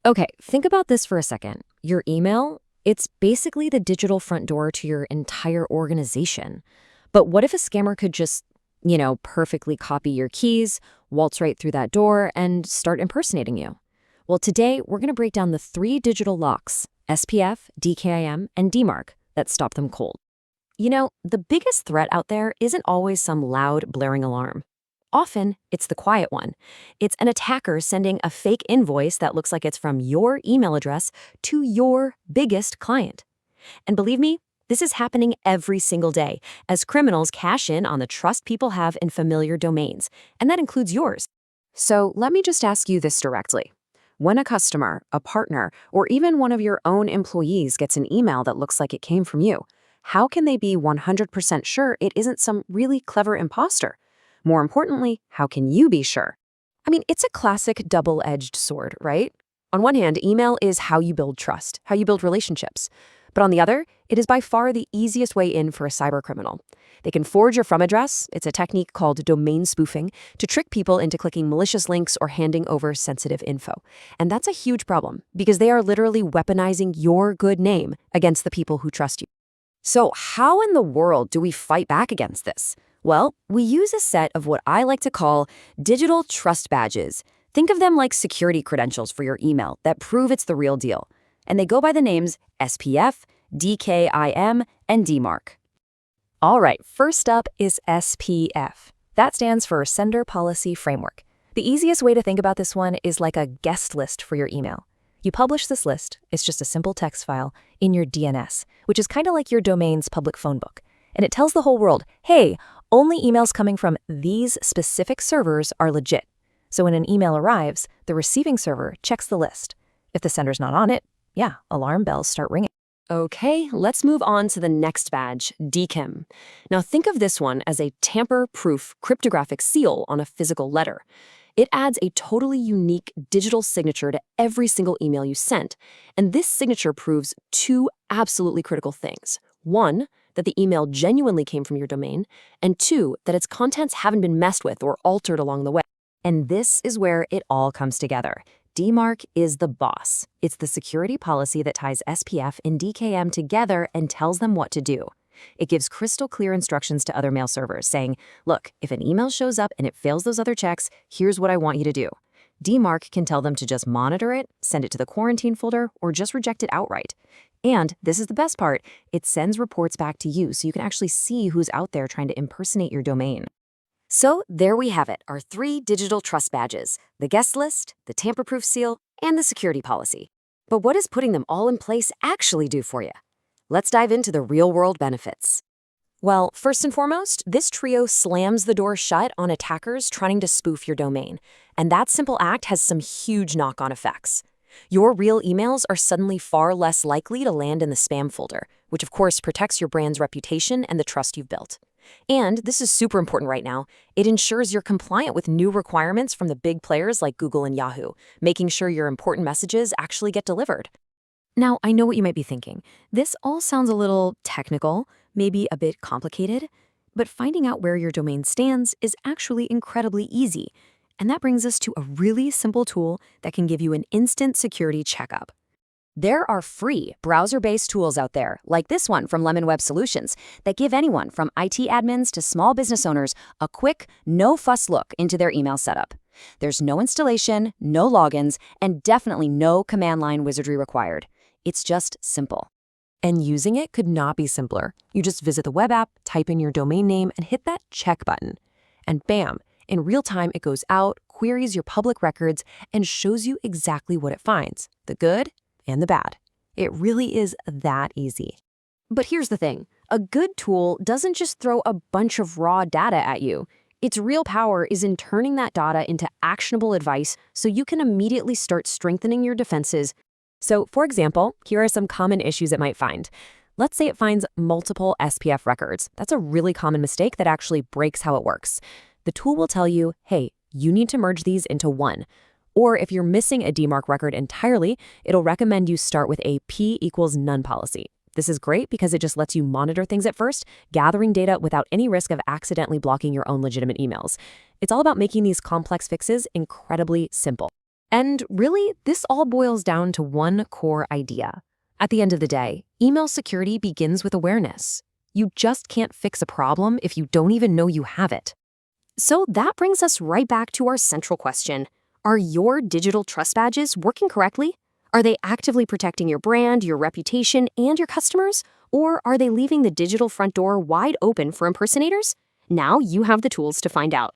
Okay, think about this for a second. Your email, it's basically the digital front door to your entire organization. But what if a scammer could just, perfectly copy your keys, waltz right through that door, and start impersonating you? Well, today we're going to break down the three digital locks, SPF, DKIM, and DMARC, that stop them cold. The biggest threat out there isn't always some loud, blaring alarm. Often, it's the quiet one. It's an attacker sending a fake invoice that looks like it's from your email address to your biggest client. And believe me, this is happening every single day as criminals cash in on the trust people have in familiar domains, and that includes yours. So let me just ask you this directly. When a customer, a partner, or even one of your own employees gets an email that looks like it came from you, how can they be 100% sure it isn't some really clever imposter? More importantly, how can you be sure? I mean, it's a classic double-edged sword, right? On one hand, email is how you build trust, how you build relationships. But on the other, it is by far the easiest way in for a cybercriminal. They can forge your from address, it's a technique called domain spoofing, to trick people into clicking malicious links or handing over sensitive info. And that's a huge problem, because they are literally weaponizing your good name against the people who trust you. So how in the world do we fight back against this? Well, we use a set of what I like to call digital trust badges. Think of them like security credentials for your email that prove it's the real deal. And they go by the names SPF, DKIM, and DMARC. All right, first up is SPF. That stands for Sender Policy Framework. The easiest way to think about this one is like a guest list for your email. You publish this list, it's just a simple text file, in your DNS, which is kind of like your domain's public phone book. And it tells the whole world, hey, only emails coming from these specific servers are legit. So when an email arrives, the receiving server checks the list. If the sender's not on it, alarm bells start ringing. Okay, let's move on to the next badge, DKIM. Now think of this one as a tamper-proof cryptographic seal on a physical letter. It adds a totally unique digital signature to every single email you sent. And this signature proves two absolutely critical things. One, that the email genuinely came from your domain, and two, that its contents haven't been messed with or altered along the way. And this is where it all comes together. DMARC is the boss. It's the security policy that ties SPF and DKIM together and tells them what to do. It gives crystal clear instructions to other mail servers saying, look, if an email shows up and it fails those other checks, here's what I want you to do. DMARC can tell them to just monitor it, send it to the quarantine folder, or just reject it outright. And this is the best part, it sends reports back to you so you can actually see who's out there trying to impersonate your domain. So there we have it, our three digital trust badges, the guest list, the tamper-proof seal, and the security policy. But what does putting them all in place actually do for you? Let's dive into the real-world benefits. Well, first and foremost, this trio slams the door shut on attackers trying to spoof your domain. And that simple act has some huge knock-on effects. Your real emails are suddenly far less likely to land in the spam folder, which of course protects your brand's reputation and the trust you've built. And this is super important right now, it ensures you're compliant with new requirements from the big players like Google and Yahoo, making sure your important messages actually get delivered. Now, I know what you might be thinking. This all sounds a little technical, maybe a bit complicated, but finding out where your domain stands is actually incredibly easy. And that brings us to a really simple tool that can give you an instant security checkup. There are free browser-based tools out there, like this one from Lemon Web Solutions, that give anyone from IT admins to small business owners a quick, no-fuss look into their email setup. There's no installation, no logins, and definitely no command line wizardry required. It's just simple. And using it could not be simpler. You just visit the web app, type in your domain name, and hit that check button. And bam, in real time it goes out, queries your public records, and shows you exactly what it finds, the good and the bad. It really is that easy. But here's the thing, a good tool doesn't just throw a bunch of raw data at you. Its real power is in turning that data into actionable advice so you can immediately start strengthening your defenses. So, for example, here are some common issues it might find. Let's say it finds multiple SPF records. That's a really common mistake that actually breaks how it works. The tool will tell you, hey, you need to merge these into one. Or if you're missing a DMARC record entirely, it'll recommend you start with a P=none policy. This is great because it just lets you monitor things at first, gathering data without any risk of accidentally blocking your own legitimate emails. It's all about making these complex fixes incredibly simple. And really, this all boils down to one core idea. At the end of the day, email security begins with awareness. You just can't fix a problem if you don't even know you have it. So that brings us right back to our central question. Are your digital trust badges working correctly? Are they actively protecting your brand, your reputation, and your customers? Or are they leaving the digital front door wide open for impersonators? Now you have the tools to find out.